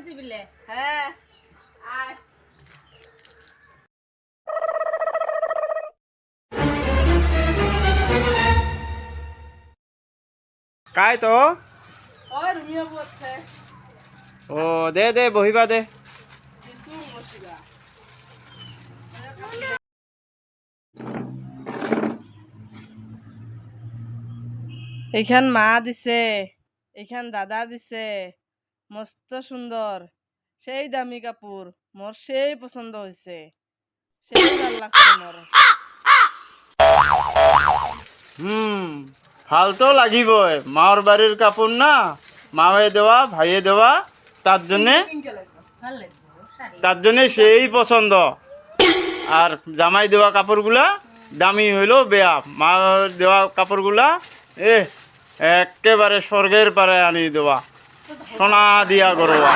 দিছি বিলে হ্যাঁ আয় काय तो ওই রুমিও বলছে ओ दे दे बहिबा दे কিছু মশিবা এইখান মা দিছে এইখান দাদা দিছে মস্ত সুন্দর সেই দামি কাপড় মোর সেই পছন্দ হয়েছে সেই ভাল লাগছে মোর ভাল তো লাগিবই মার বাড়ির কাপড় না মায়ে দেওয়া ভাইয়ে দেওয়া তার জন্যে ভাল লাগবে শাড়ি তার জন্যে সেই পছন্দ আর জামাই দেওয়া কাপড়গুলা দামি হইলো বেয়া মার দেওয়া কাপড়গুলা একেবারে স্বর্গের পারে আনি দেওয়া সোনা দিয়া গরোয়া